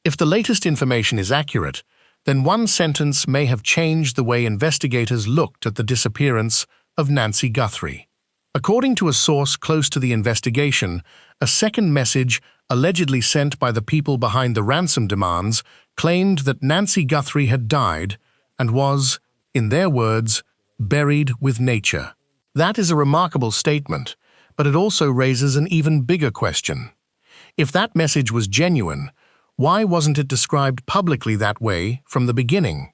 If the latest information is accurate, then one sentence may have changed the way investigators looked at the disappearance of Nancy Guthrie. According to a source close to the investigation, a second message, allegedly sent by the people behind the ransom demands, claimed that Nancy Guthrie had died and was, in their words, buried with nature. That is a remarkable statement, but it also raises an even bigger question. If that message was genuine, why wasn't it described publicly that way from the beginning?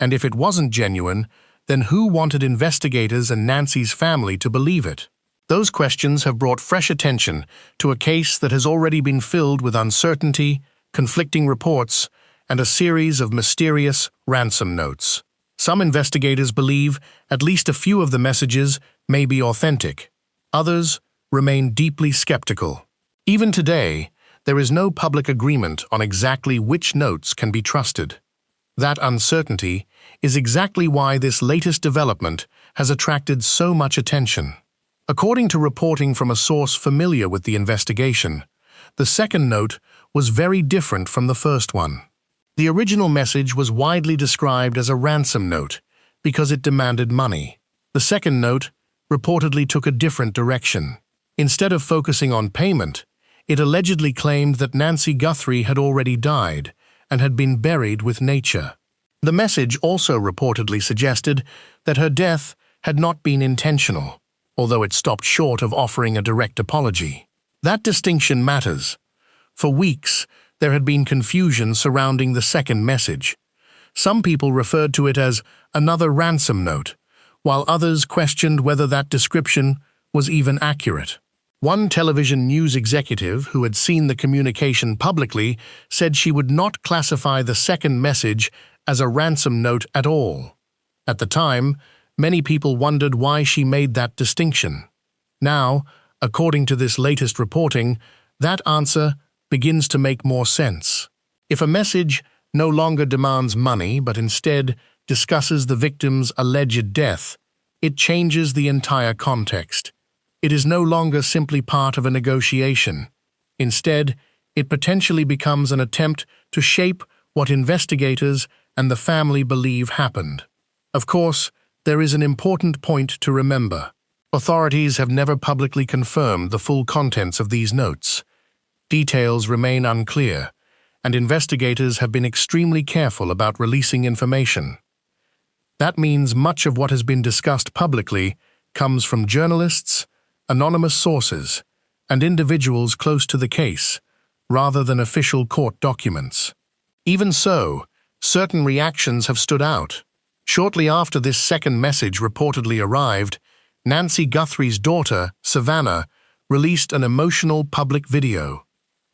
And if it wasn't genuine, then who wanted investigators and Nancy's family to believe it? Those questions have brought fresh attention to a case that has already been filled with uncertainty, conflicting reports, and a series of mysterious ransom notes. Some investigators believe at least a few of the messages may be authentic. Others remain deeply skeptical. Even today, there is no public agreement on exactly which notes can be trusted. That uncertainty is exactly why this latest development has attracted so much attention. According to reporting from a source familiar with the investigation, the second note was very different from the first one. The original message was widely described as a ransom note because it demanded money. The second note reportedly took a different direction. Instead of focusing on payment, it allegedly claimed that Nancy Guthrie had already died and had been buried with nature. The message also reportedly suggested that her death had not been intentional, although it stopped short of offering a direct apology. That distinction matters. For weeks, there had been confusion surrounding the second message. Some people referred to it as another ransom note, while others questioned whether that description was even accurate. One television news executive who had seen the communication publicly said she would not classify the second message as a ransom note at all. At the time, many people wondered why she made that distinction. Now, according to this latest reporting, that answer begins to make more sense. If a message no longer demands money but instead discusses the victim's alleged death, it changes the entire context. It is no longer simply part of a negotiation. Instead, it potentially becomes an attempt to shape what investigators and the family believe happened. Of course, there is an important point to remember. Authorities have never publicly confirmed the full contents of these notes. Details remain unclear, and investigators have been extremely careful about releasing information. That means much of what has been discussed publicly comes from journalists, anonymous sources, and individuals close to the case, rather than official court documents. Even so, certain reactions have stood out. Shortly after this second message reportedly arrived, Nancy Guthrie's daughter, Savannah, released an emotional public video.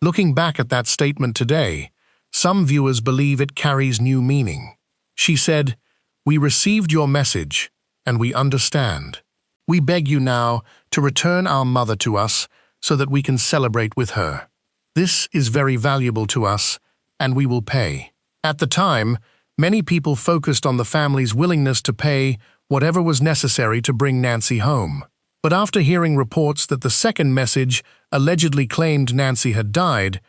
Looking back at that statement today, some viewers believe it carries new meaning. She said, "We received your message, and we understand. We beg you now to return our mother to us so that we can celebrate with her. This is very valuable to us, and we will pay." At the time, many people focused on the family's willingness to pay whatever was necessary to bring Nancy home. But after hearing reports that the second message allegedly claimed Nancy had died,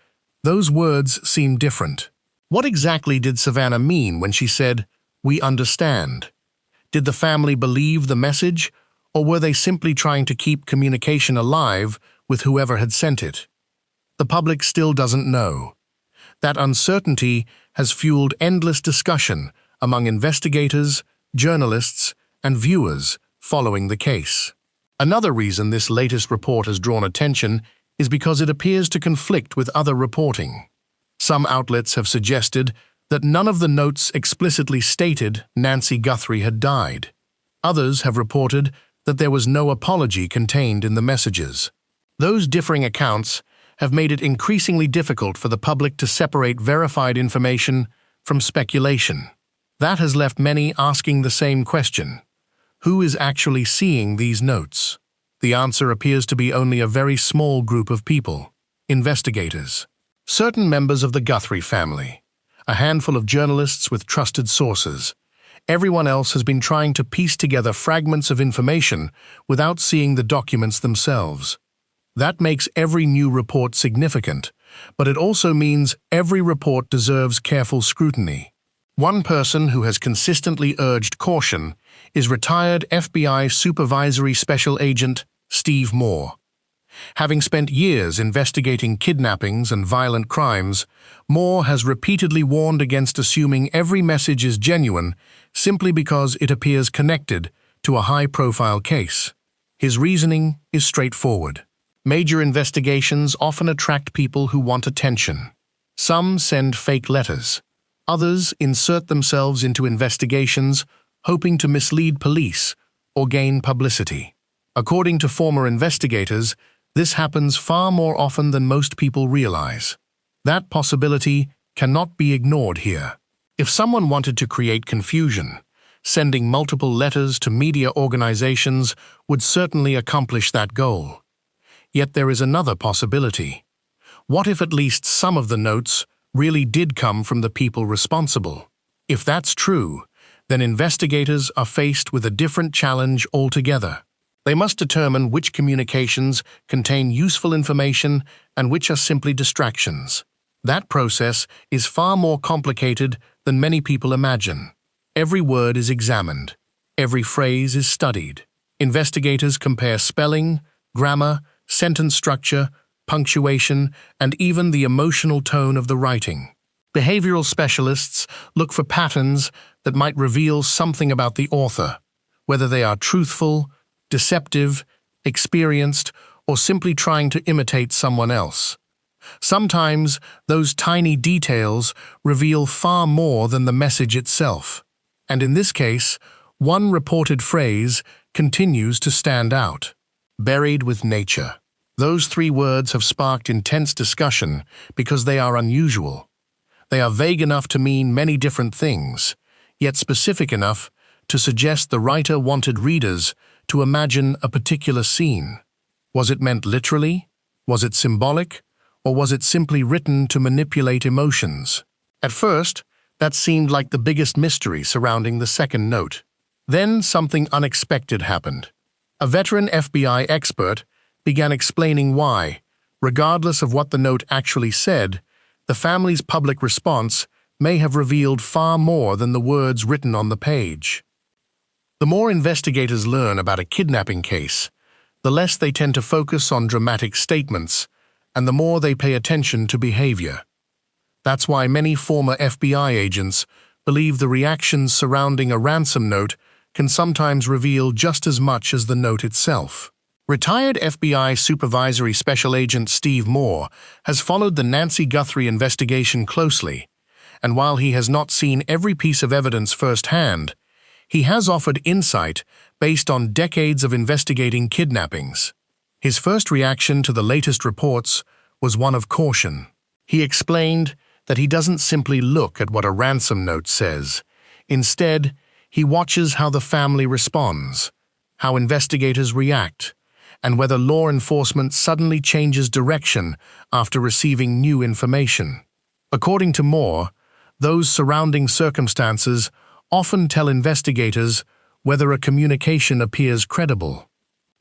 those words seemed different. What exactly did Savannah mean when she said, "We understand"? Did the family believe the message, or were they simply trying to keep communication alive with whoever had sent it? The public still doesn't know. That uncertainty has fueled endless discussion among investigators, journalists, and viewers following the case. Another reason this latest report has drawn attention is because it appears to conflict with other reporting. Some outlets have suggested that none of the notes explicitly stated Nancy Guthrie had died. Others have reported that there was no apology contained in the messages. Those differing accounts have made it increasingly difficult for the public to separate verified information from speculation. That has left many asking the same question: who is actually seeing these notes? The answer appears to be only a very small group of people: investigators. Certain members of the Guthrie family, a handful of journalists with trusted sources. Everyone else has been trying to piece together fragments of information without seeing the documents themselves. That makes every new report significant, but it also means every report deserves careful scrutiny. One person who has consistently urged caution is retired FBI Supervisory Special Agent Steve Moore. Having spent years investigating kidnappings and violent crimes, Moore has repeatedly warned against assuming every message is genuine simply because it appears connected to a high-profile case. His reasoning is straightforward. Major investigations often attract people who want attention. Some send fake letters. Others insert themselves into investigations, hoping to mislead police or gain publicity. According to former investigators, this happens far more often than most people realize. That possibility cannot be ignored here. If someone wanted to create confusion, sending multiple letters to media organizations would certainly accomplish that goal. Yet there is another possibility. What if at least some of the notes really did come from the people responsible? If that's true, then investigators are faced with a different challenge altogether. They must determine which communications contain useful information and which are simply distractions. That process is far more complicated than many people imagine. Every word is examined. Every phrase is studied. Investigators compare spelling, grammar, sentence structure, punctuation, and even the emotional tone of the writing. Behavioral specialists look for patterns that might reveal something about the author, whether they are truthful, deceptive, experienced, or simply trying to imitate someone else. Sometimes those tiny details reveal far more than the message itself. And in this case, one reported phrase continues to stand out: buried with nature. Those 3 words have sparked intense discussion because they are unusual. They are vague enough to mean many different things, yet specific enough to suggest the writer wanted readers to imagine a particular scene. Was it meant literally? Was it symbolic? Or was it simply written to manipulate emotions? At first, that seemed like the biggest mystery surrounding the second note. Then something unexpected happened. A veteran FBI expert began explaining why, regardless of what the note actually said, the family's public response may have revealed far more than the words written on the page. The more investigators learn about a kidnapping case, the less they tend to focus on dramatic statements, and the more they pay attention to behavior. That's why many former FBI agents believe the reactions surrounding a ransom note can sometimes reveal just as much as the note itself. Retired FBI Supervisory Special Agent Steve Moore has followed the Nancy Guthrie investigation closely, and while he has not seen every piece of evidence firsthand, he has offered insight based on decades of investigating kidnappings. His first reaction to the latest reports was one of caution. He explained that he doesn't simply look at what a ransom note says. Instead, he watches how the family responds, how investigators react, and whether law enforcement suddenly changes direction after receiving new information. According to Moore, those surrounding circumstances often tell investigators whether a communication appears credible.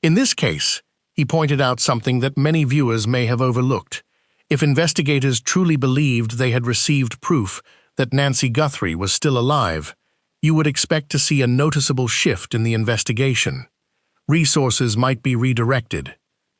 In this case, he pointed out something that many viewers may have overlooked. If investigators truly believed they had received proof that Nancy Guthrie was still alive, you would expect to see a noticeable shift in the investigation. Resources might be redirected.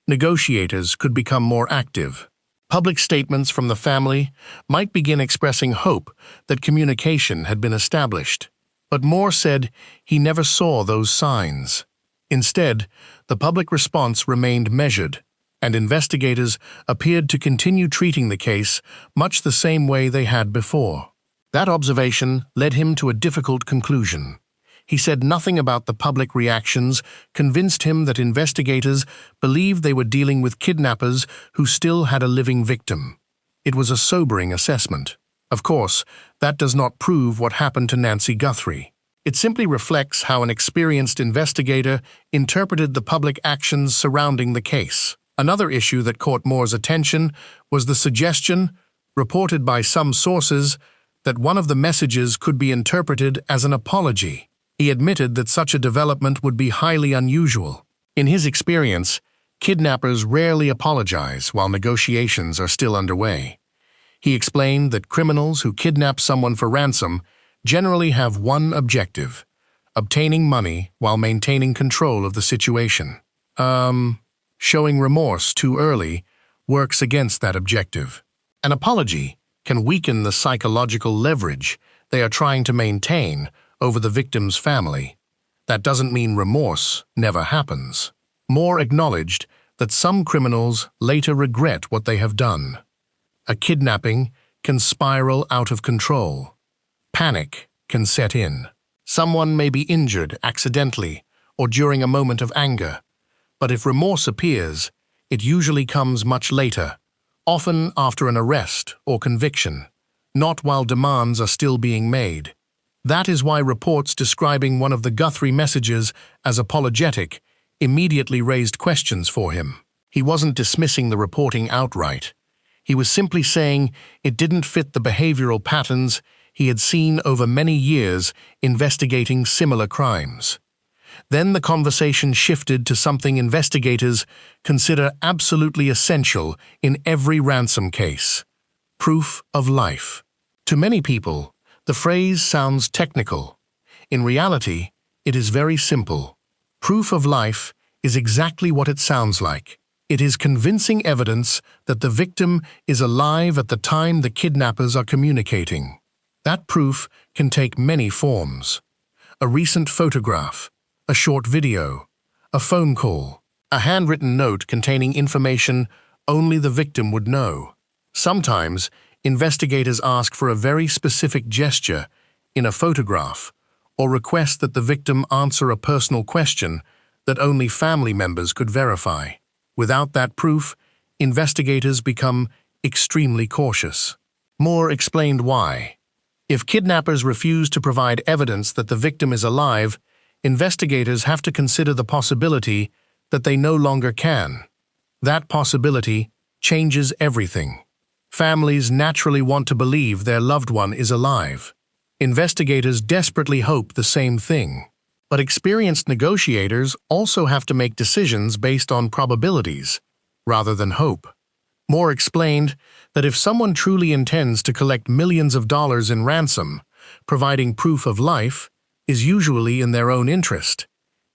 Negotiators could become more active. Public statements from the family might begin expressing hope that communication had been established. But Moore said he never saw those signs. Instead, the public response remained measured, and investigators appeared to continue treating the case much the same way they had before. That observation led him to a difficult conclusion. He said nothing about the public reactions convinced him that investigators believed they were dealing with kidnappers who still had a living victim. It was a sobering assessment. Of course, that does not prove what happened to Nancy Guthrie. It simply reflects how an experienced investigator interpreted the public actions surrounding the case. Another issue that caught Moore's attention was the suggestion, reported by some sources, that one of the messages could be interpreted as an apology. He admitted that such a development would be highly unusual. In his experience, Kidnappers rarely apologize while negotiations are still underway. He explained that criminals who kidnap someone for ransom generally have one objective: obtaining money while maintaining control of the situation. Showing remorse too early works against that objective. An apology can weaken the psychological leverage they are trying to maintain over the victim's family. That doesn't mean remorse never happens. Moore acknowledged that some criminals later regret what they have done. A kidnapping can spiral out of control. Panic can set in. Someone may be injured accidentally or during a moment of anger, but if remorse appears, it usually comes much later, often after an arrest or conviction, not while demands are still being made. That is why reports describing one of the Guthrie messages as apologetic immediately raised questions for him. He wasn't dismissing the reporting outright. He was simply saying it didn't fit the behavioral patterns he had seen over many years investigating similar crimes. Then the conversation shifted to something investigators consider absolutely essential in every ransom case: proof of life. To many people, the phrase sounds technical. In reality, it is very simple. Proof of life is exactly what it sounds like. It is convincing evidence that the victim is alive at the time the kidnappers are communicating. That proof can take many forms: a recent photograph, a short video, a phone call, a handwritten note containing information only the victim would know. Sometimes, investigators ask for a very specific gesture in a photograph or request that the victim answer a personal question that only family members could verify. Without that proof, investigators become extremely cautious. Moore explained why. If kidnappers refuse to provide evidence that the victim is alive, investigators have to consider the possibility that they no longer can. That possibility changes everything. Families naturally want to believe their loved one is alive. Investigators desperately hope the same thing. But experienced negotiators also have to make decisions based on probabilities, rather than hope. Moore explained that if someone truly intends to collect millions of dollars in ransom, providing proof of life is usually in their own interest.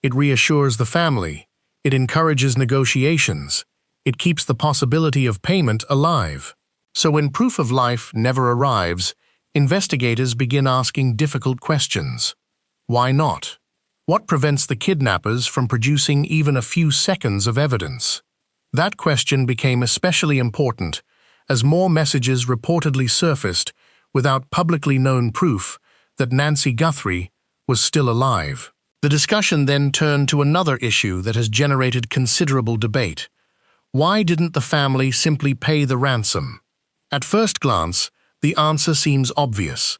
It reassures the family. It encourages negotiations. It keeps the possibility of payment alive. So when proof of life never arrives, investigators begin asking difficult questions. Why not? What prevents the kidnappers from producing even a few seconds of evidence? That question became especially important as more messages reportedly surfaced without publicly known proof that Nancy Guthrie was still alive. The discussion then turned to another issue that has generated considerable debate. Why didn't the family simply pay the ransom? At first glance, the answer seems obvious.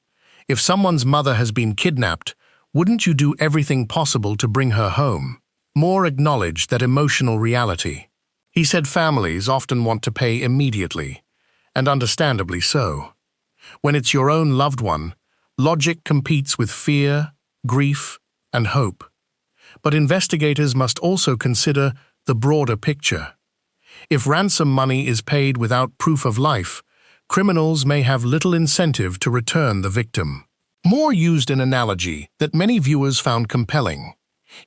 If someone's mother has been kidnapped, wouldn't you do everything possible to bring her home? Moore acknowledged that emotional reality. He said families often want to pay immediately, and understandably so. When it's your own loved one, logic competes with fear, grief, and hope. But investigators must also consider the broader picture. If ransom money is paid without proof of life, criminals may have little incentive to return the victim. Moore used an analogy that many viewers found compelling.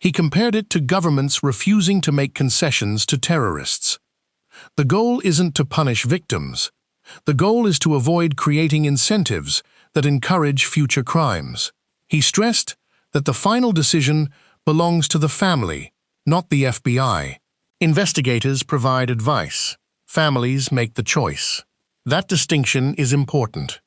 He compared it to governments refusing to make concessions to terrorists. The goal isn't to punish victims. The goal is to avoid creating incentives that encourage future crimes. He stressed that the final decision belongs to the family, not the FBI. Investigators provide advice. Families make the choice. That distinction is important.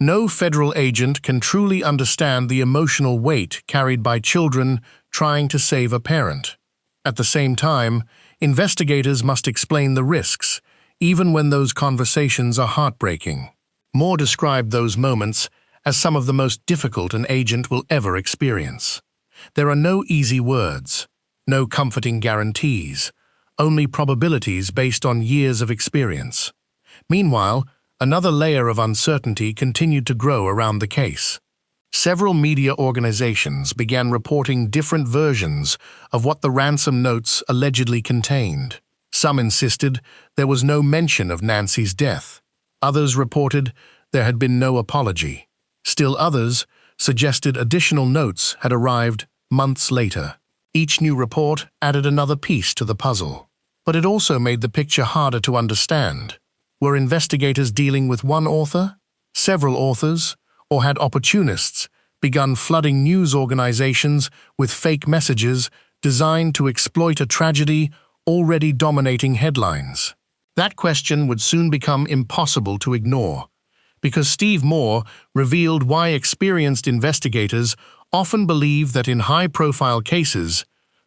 No federal agent can truly understand the emotional weight carried by children trying to save a parent. At the same time, investigators must explain the risks, even when those conversations are heartbreaking. Moore described those moments as some of the most difficult an agent will ever experience. There are no easy words, no comforting guarantees, only probabilities based on years of experience. Meanwhile, another layer of uncertainty continued to grow around the case. Several media organizations began reporting different versions of what the ransom notes allegedly contained. Some insisted there was no mention of Nancy's death. Others reported there had been no apology. Still others suggested additional notes had arrived months later. Each new report added another piece to the puzzle. But it also made the picture harder to understand. Were investigators dealing with one author, several authors, or had opportunists begun flooding news organizations with fake messages designed to exploit a tragedy already dominating headlines? That question would soon become impossible to ignore, because Steve Moore revealed why experienced investigators often believe that in high-profile cases,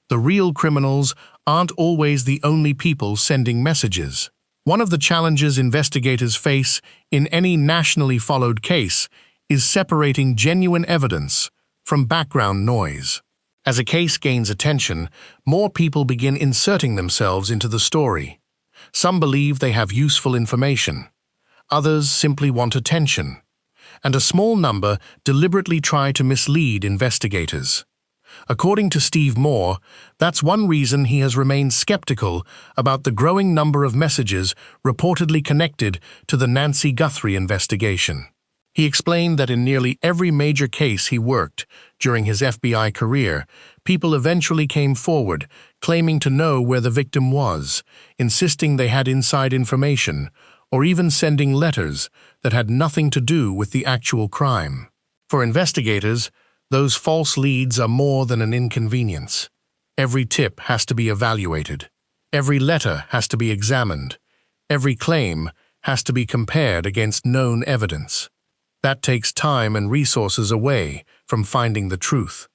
the real criminals aren't always the only people sending messages. One of the challenges investigators face in any nationally followed case is separating genuine evidence from background noise. As a case gains attention, more people begin inserting themselves into the story. Some believe they have useful information. Others simply want attention. And a small number deliberately try to mislead investigators. According to Steve Moore, that's one reason he has remained skeptical about the growing number of messages reportedly connected to the Nancy Guthrie investigation. He explained that in nearly every major case he worked during his FBI career, people eventually came forward, claiming to know where the victim was, insisting they had inside information, or even sending letters that had nothing to do with the actual crime. For investigators, those false leads are more than an inconvenience. Every tip has to be evaluated. Every letter has to be examined. Every claim has to be compared against known evidence. That takes time and resources away from finding the truth.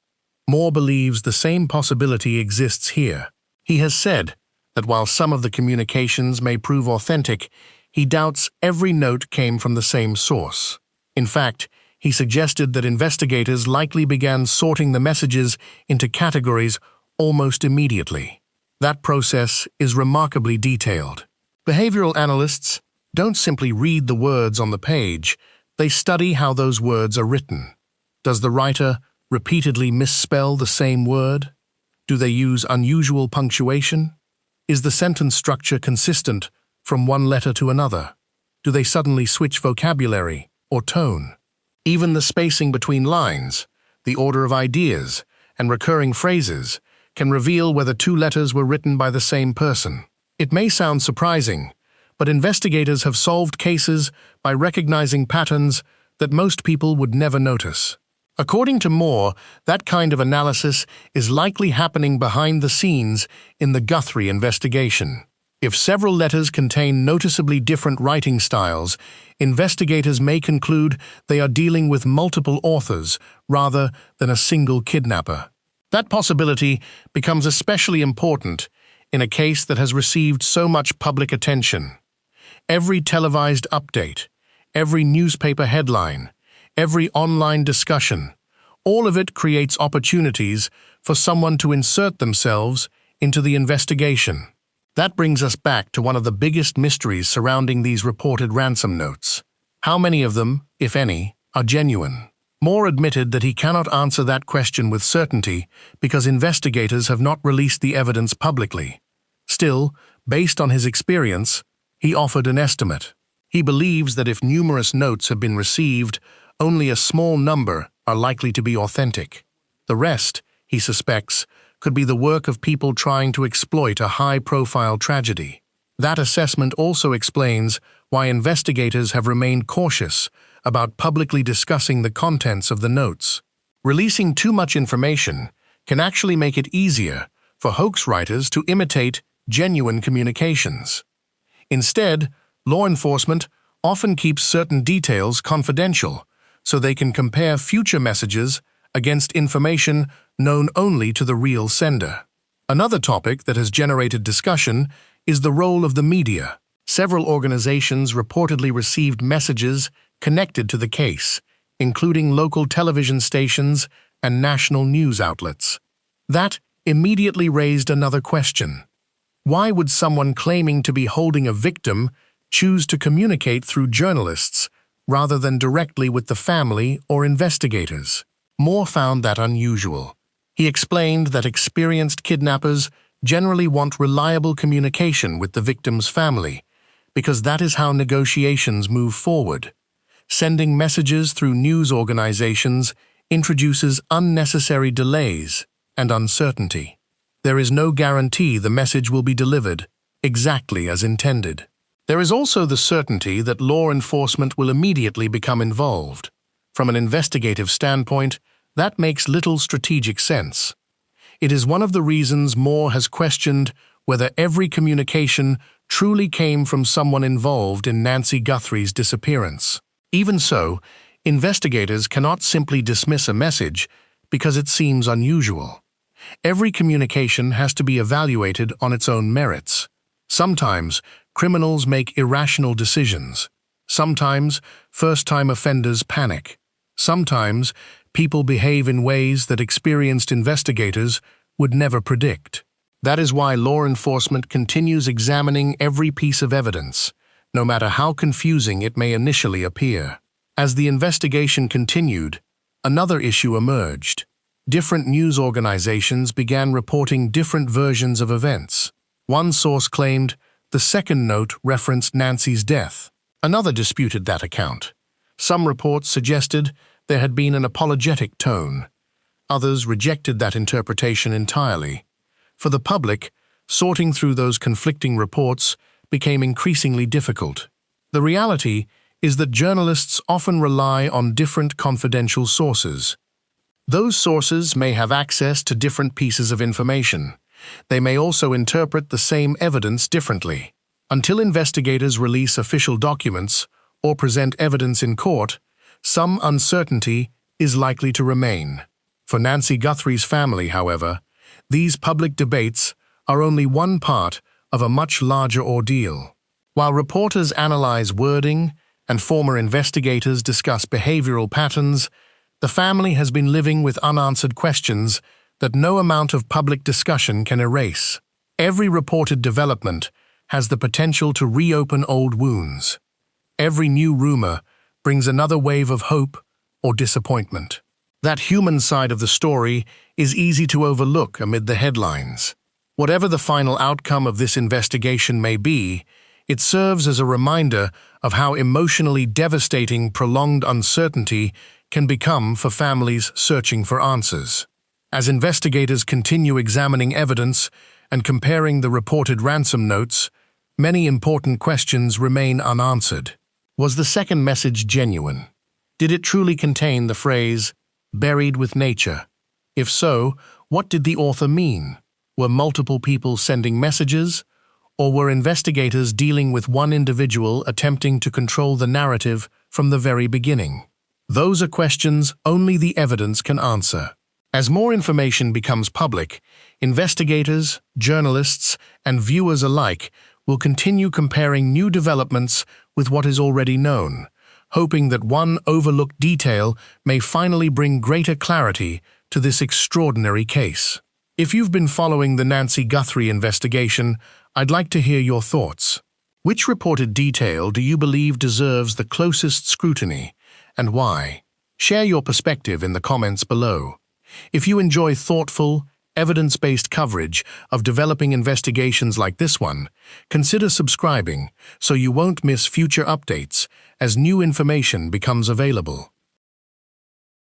Moore believes the same possibility exists here. He has said that while some of the communications may prove authentic, he doubts every note came from the same source. In fact, he suggested that investigators likely began sorting the messages into categories almost immediately. That process is remarkably detailed. Behavioral analysts don't simply read the words on the page, they study how those words are written. Does the writer repeatedly misspell the same word? Do they use unusual punctuation? Is the sentence structure consistent from one letter to another? Do they suddenly switch vocabulary or tone? Even the spacing between lines, the order of ideas, and recurring phrases can reveal whether two letters were written by the same person. It may sound surprising, but investigators have solved cases by recognizing patterns that most people would never notice. According to Moore, that kind of analysis is likely happening behind the scenes in the Guthrie investigation. If several letters contain noticeably different writing styles, investigators may conclude they are dealing with multiple authors rather than a single kidnapper. That possibility becomes especially important in a case that has received so much public attention. Every televised update, every newspaper headline, every online discussion, all of it creates opportunities for someone to insert themselves into the investigation. That brings us back to one of the biggest mysteries surrounding these reported ransom notes. How many of them, if any, are genuine? Moore admitted that he cannot answer that question with certainty because investigators have not released the evidence publicly. Still, based on his experience, he offered an estimate. He believes that if numerous notes have been received, only a small number are likely to be authentic. The rest, he suspects, could be the work of people trying to exploit a high-profile tragedy. That assessment also explains why investigators have remained cautious about publicly discussing the contents of the notes. Releasing too much information can actually make it easier for hoax writers to imitate genuine communications. Instead, law enforcement often keeps certain details confidential so they can compare future messages against information known only to the real sender. Another topic that has generated discussion is the role of the media. Several organizations reportedly received messages connected to the case, including local television stations and national news outlets. That immediately raised another question. Why would someone claiming to be holding a victim choose to communicate through journalists rather than directly with the family or investigators? Moore found that unusual. He explained that experienced kidnappers generally want reliable communication with the victim's family, because that is how negotiations move forward. Sending messages through news organizations introduces unnecessary delays and uncertainty. There is no guarantee the message will be delivered exactly as intended. There is also the certainty that law enforcement will immediately become involved. From an investigative standpoint, that makes little strategic sense. It is one of the reasons Moore has questioned whether every communication truly came from someone involved in Nancy Guthrie's disappearance. Even so, investigators cannot simply dismiss a message because it seems unusual. Every communication has to be evaluated on its own merits. Sometimes, criminals make irrational decisions. Sometimes, first-time offenders panic. Sometimes, people behave in ways that experienced investigators would never predict. That is why law enforcement continues examining every piece of evidence, no matter how confusing it may initially appear. As the investigation continued, another issue emerged. Different news organizations began reporting different versions of events. One source claimed the second note referenced Nancy's death. Another disputed that account. Some reports suggested there had been an apologetic tone. Others rejected that interpretation entirely. For the public, sorting through those conflicting reports became increasingly difficult. The reality is that journalists often rely on different confidential sources. Those sources may have access to different pieces of information. They may also interpret the same evidence differently. Until investigators release official documents or present evidence in court, some uncertainty is likely to remain. For Nancy Guthrie's family, however, these public debates are only one part of a much larger ordeal. While reporters analyze wording and former investigators discuss behavioral patterns, the family has been living with unanswered questions that no amount of public discussion can erase. Every reported development has the potential to reopen old wounds. Every new rumor brings another wave of hope or disappointment. That human side of the story is easy to overlook amid the headlines. Whatever the final outcome of this investigation may be, it serves as a reminder of how emotionally devastating prolonged uncertainty can become for families searching for answers. As investigators continue examining evidence and comparing the reported ransom notes, many important questions remain unanswered. Was the second message genuine? Did it truly contain the phrase, "buried with nature"? If so, what did the author mean? Were multiple people sending messages, or were investigators dealing with one individual attempting to control the narrative from the very beginning? Those are questions only the evidence can answer. As more information becomes public, investigators, journalists, and viewers alike will continue comparing new developments with what is already known, hoping that one overlooked detail may finally bring greater clarity to this extraordinary case. If you've been following the Nancy Guthrie investigation, I'd like to hear your thoughts. Which reported detail do you believe deserves the closest scrutiny, and why? Share your perspective in the comments below. If you enjoy thoughtful, evidence-based coverage of developing investigations like this one, consider subscribing so you won't miss future updates as new information becomes available.